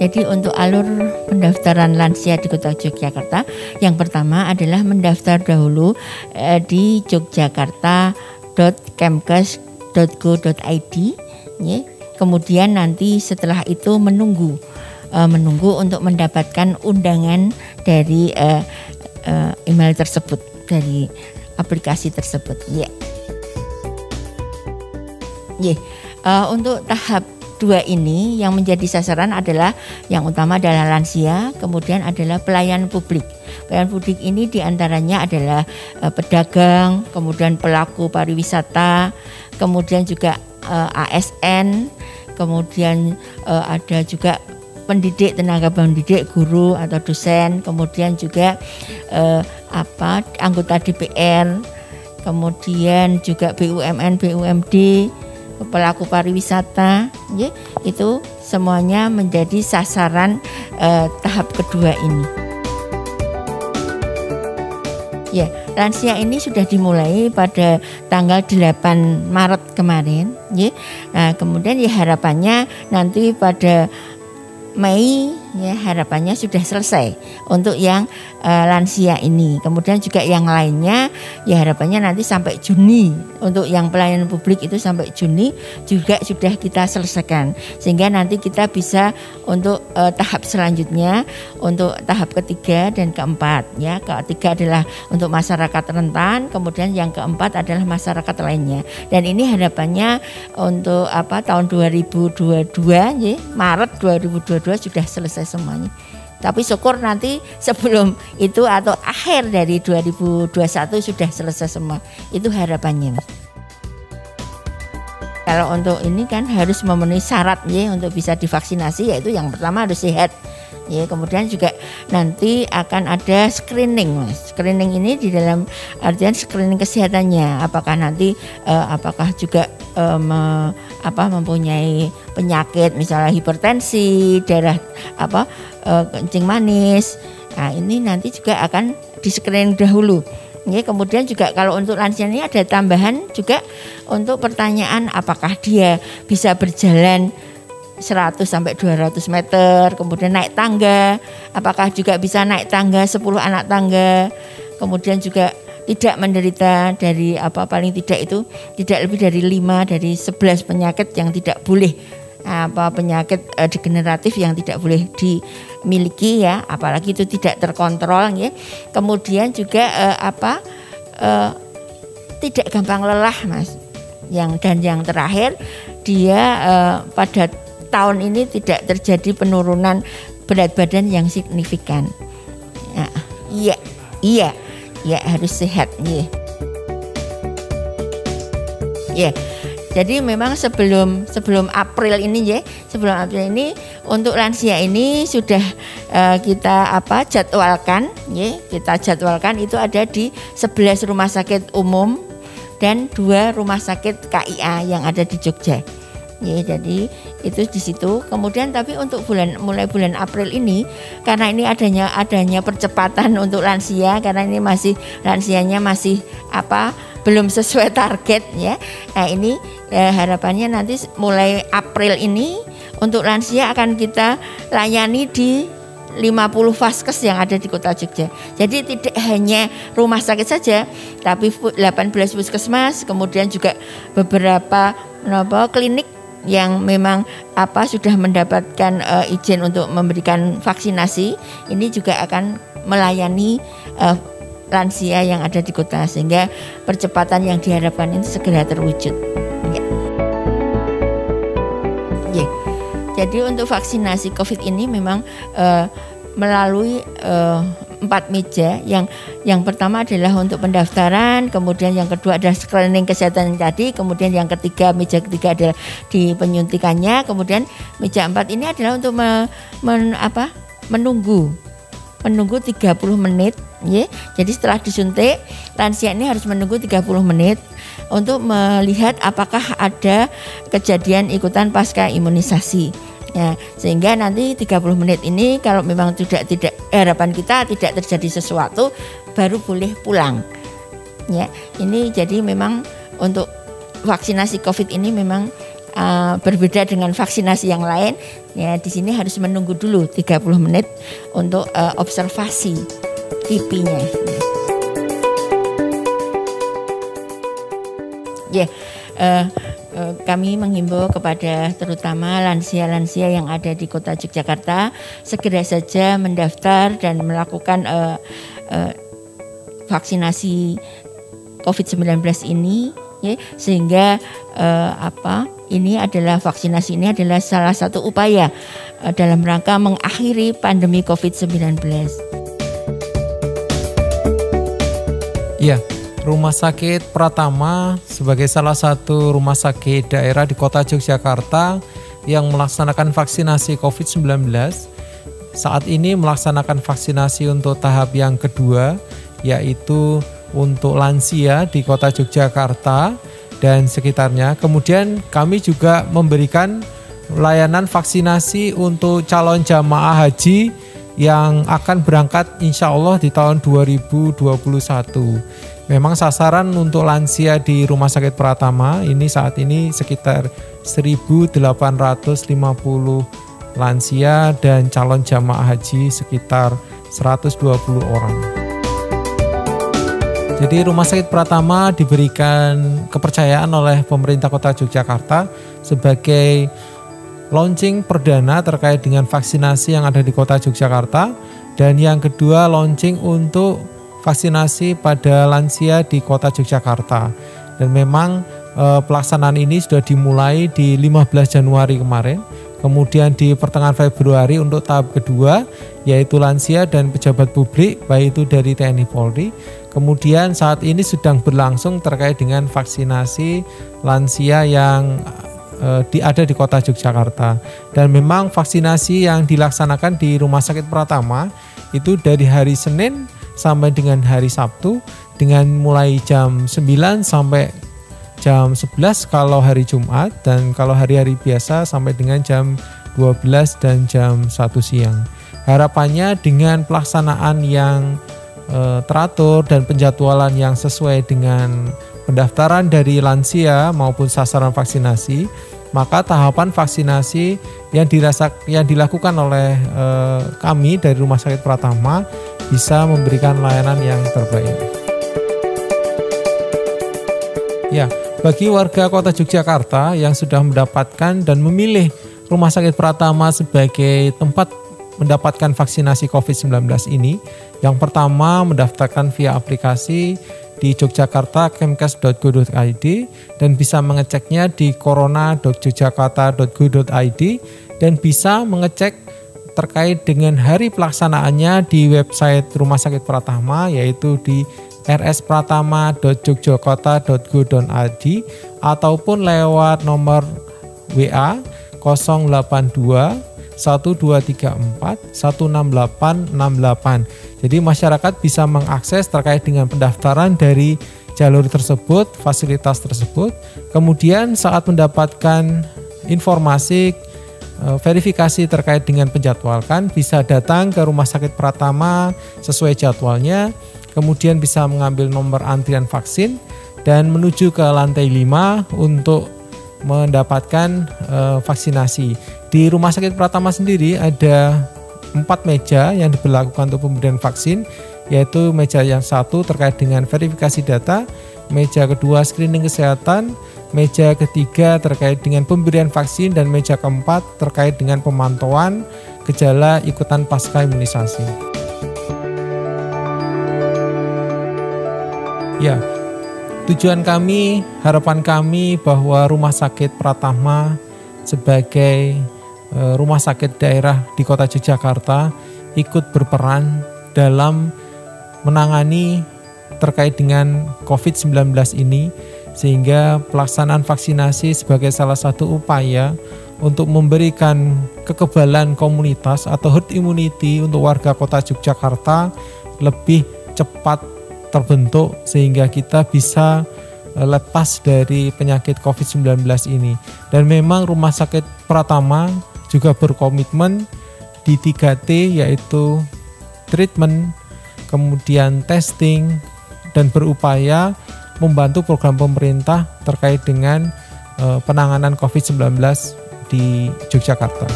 Jadi untuk alur pendaftaran lansia di Kota Yogyakarta, yang pertama adalah mendaftar dahulu di yogyakarta.kemkes.go.id, ya. Kemudian nanti setelah itu menunggu untuk mendapatkan undangan dari email tersebut, dari aplikasi tersebut, ya. Untuk tahap 2 ini yang menjadi sasaran adalah yang utama adalah lansia, kemudian adalah pelayan publik. Pelayan publik ini diantaranya adalah pedagang, kemudian pelaku pariwisata, kemudian juga ASN, kemudian ada juga pendidik, tenaga pendidik, guru atau dosen, kemudian juga anggota DPR, kemudian juga BUMN, BUMD, pelaku pariwisata, ya, itu semuanya menjadi sasaran tahap kedua ini. Ya, lansia ini sudah dimulai pada tanggal 8 Maret kemarin, ya. Nah, kemudian ya harapannya nanti pada Mei, ya, harapannya sudah selesai untuk yang lansia ini. Kemudian juga yang lainnya ya harapannya nanti sampai Juni, untuk yang pelayanan publik itu sampai Juni juga sudah kita selesaikan, sehingga nanti kita bisa untuk tahap selanjutnya, untuk tahap ketiga dan keempat, ya. Ketiga adalah untuk masyarakat rentan, kemudian yang keempat adalah masyarakat lainnya. Dan ini harapannya untuk tahun 2022, ya, Maret 2022 sudah selesai semuanya. Tapi syukur nanti sebelum itu atau akhir dari 2021 sudah selesai semua. Itu harapannya, Mas. Kalau untuk ini kan harus memenuhi syarat, ya, untuk bisa divaksinasi, yaitu yang pertama harus sehat. Ya, kemudian juga nanti akan ada screening, Mas. Screening ini di dalam artian screening kesehatannya, apakah nanti apakah juga mempunyai penyakit misalnya hipertensi, darah kencing manis. Nah, ini nanti juga akan di screening dahulu. Ya, kemudian juga kalau untuk lansia ini ada tambahan juga untuk pertanyaan apakah dia bisa berjalan 100 sampai 200 meter, kemudian naik tangga, apakah juga bisa naik tangga 10 anak tangga, kemudian juga tidak menderita dari paling tidak itu tidak lebih dari 5 dari 11 penyakit yang tidak boleh, penyakit degeneratif yang tidak boleh dimiliki, ya, apalagi itu tidak terkontrol, ya. Kemudian juga tidak gampang lelah, Mas. Dan yang terakhir dia pada tahun ini tidak terjadi penurunan berat badan yang signifikan. Nah, iya, harus sehat, ya. Ya. Jadi memang sebelum April ini, ya, untuk lansia ini sudah kita jadwalkan, ya, kita jadwalkan itu ada di 11 rumah sakit umum dan 2 rumah sakit KIA yang ada di Jogja. Ya, jadi itu di situ. Kemudian tapi untuk mulai bulan April ini, karena ini adanya percepatan untuk lansia, karena ini lansianya masih belum sesuai target, ya. Nah, ini harapannya nanti mulai April ini untuk lansia akan kita layani di 50 vaskes yang ada di Kota Jogja. Jadi tidak hanya rumah sakit saja, tapi 18 puskesmas, kemudian juga beberapa klinik yang memang sudah mendapatkan izin untuk memberikan vaksinasi, ini juga akan melayani lansia yang ada di kota, sehingga percepatan yang diharapkan ini segera terwujud. Ya. Ya. Jadi untuk vaksinasi COVID ini memang melalui 4 meja. Yang pertama adalah untuk pendaftaran, kemudian yang kedua adalah screening kesehatan tadi, kemudian yang ketiga, meja ketiga adalah di penyuntikannya, kemudian meja 4 ini adalah untuk menunggu 30 menit, ya. Jadi setelah disuntik, lansia ini harus menunggu 30 menit untuk melihat apakah ada kejadian ikutan pasca imunisasi. Ya, sehingga nanti 30 menit ini kalau memang tidak harapan kita tidak terjadi sesuatu, baru boleh pulang. Ya, ini jadi memang untuk vaksinasi COVID ini memang berbeda dengan vaksinasi yang lain, ya di sini harus menunggu dulu 30 menit untuk observasi kipinya. Kami menghimbau kepada terutama lansia-lansia yang ada di Kota Yogyakarta segera saja mendaftar dan melakukan vaksinasi COVID-19 ini, ya, sehingga vaksinasi ini adalah salah satu upaya dalam rangka mengakhiri pandemi COVID-19. Ya. Rumah Sakit Pratama sebagai salah satu rumah sakit daerah di Kota Yogyakarta yang melaksanakan vaksinasi COVID-19 saat ini melaksanakan vaksinasi untuk tahap yang kedua, yaitu untuk lansia di Kota Yogyakarta dan sekitarnya. Kemudian kami juga memberikan layanan vaksinasi untuk calon jamaah haji yang akan berangkat insya Allah di tahun 2021. Memang sasaran untuk lansia di Rumah Sakit Pratama ini saat ini sekitar 1.850 lansia dan calon jamaah haji sekitar 120 orang. Jadi Rumah Sakit Pratama diberikan kepercayaan oleh pemerintah Kota Yogyakarta sebagai launching perdana terkait dengan vaksinasi yang ada di Kota Yogyakarta, dan yang kedua launching untuk vaksinasi pada lansia di Kota Yogyakarta. Dan memang pelaksanaan ini sudah dimulai di 15 Januari kemarin, kemudian di pertengahan Februari untuk tahap kedua yaitu lansia dan pejabat publik baik itu dari TNI Polri. Kemudian saat ini sedang berlangsung terkait dengan vaksinasi lansia yang ada di Kota Yogyakarta. Dan memang vaksinasi yang dilaksanakan di Rumah Sakit Pratama itu dari hari Senin sampai dengan hari Sabtu, dengan mulai jam 9 sampai jam 11 kalau hari Jumat, dan kalau hari-hari biasa sampai dengan jam 12 dan jam 1 siang. Harapannya dengan pelaksanaan yang teratur dan penjadwalan yang sesuai dengan pendaftaran dari lansia maupun sasaran vaksinasi, maka tahapan vaksinasi yang dilakukan oleh kami dari Rumah Sakit Pratama bisa memberikan layanan yang terbaik. Ya, bagi warga Kota Yogyakarta yang sudah mendapatkan dan memilih Rumah Sakit Pratama sebagai tempat mendapatkan vaksinasi COVID-19 ini, yang pertama mendaftarkan via aplikasi di yogyakarta.kemkes.go.id dan bisa mengeceknya di corona.yogyakarta.go.id dan bisa mengecek terkait dengan hari pelaksanaannya di website Rumah Sakit Pratama, yaitu di rspratama.yogyakarta.go.id ataupun lewat nomor WA 082 1234 16868. Jadi masyarakat bisa mengakses terkait dengan pendaftaran dari jalur tersebut, fasilitas tersebut. Kemudian saat mendapatkan informasi verifikasi terkait dengan penjadwalkan, bisa datang ke Rumah Sakit Pratama sesuai jadwalnya, kemudian bisa mengambil nomor antrian vaksin dan menuju ke lantai 5 untuk mendapatkan vaksinasi. Di Rumah Sakit Pratama sendiri ada 4 meja yang diberlakukan untuk pemberian vaksin, yaitu meja yang satu terkait dengan verifikasi data, meja kedua screening kesehatan, meja ketiga terkait dengan pemberian vaksin, dan meja keempat terkait dengan pemantauan gejala ikutan pasca imunisasi. Ya, tujuan kami, harapan kami bahwa Rumah Sakit Pratama sebagai rumah sakit daerah di Kota Yogyakarta ikut berperan dalam menangani terkait dengan COVID-19 ini, sehingga pelaksanaan vaksinasi sebagai salah satu upaya untuk memberikan kekebalan komunitas atau herd immunity untuk warga Kota Yogyakarta lebih cepat terbentuk, sehingga kita bisa lepas dari penyakit COVID-19 ini. Dan memang Rumah Sakit Pratama juga berkomitmen di 3T, yaitu treatment, kemudian testing, dan berupaya membantu program pemerintah terkait dengan penanganan COVID-19 di Yogyakarta.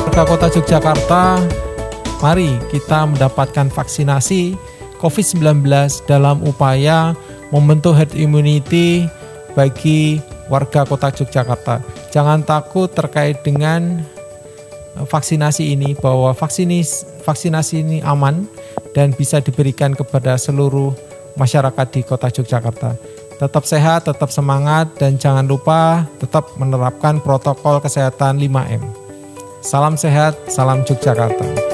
Warga Kota Yogyakarta, mari kita mendapatkan vaksinasi COVID-19 dalam upaya membentuk herd immunity bagi warga Kota Yogyakarta. Jangan takut terkait dengan vaksinasi ini, bahwa vaksinasi ini aman dan bisa diberikan kepada seluruh masyarakat di Kota Yogyakarta. Tetap sehat, tetap semangat, dan jangan lupa tetap menerapkan protokol kesehatan 5M. Salam sehat, salam Yogyakarta.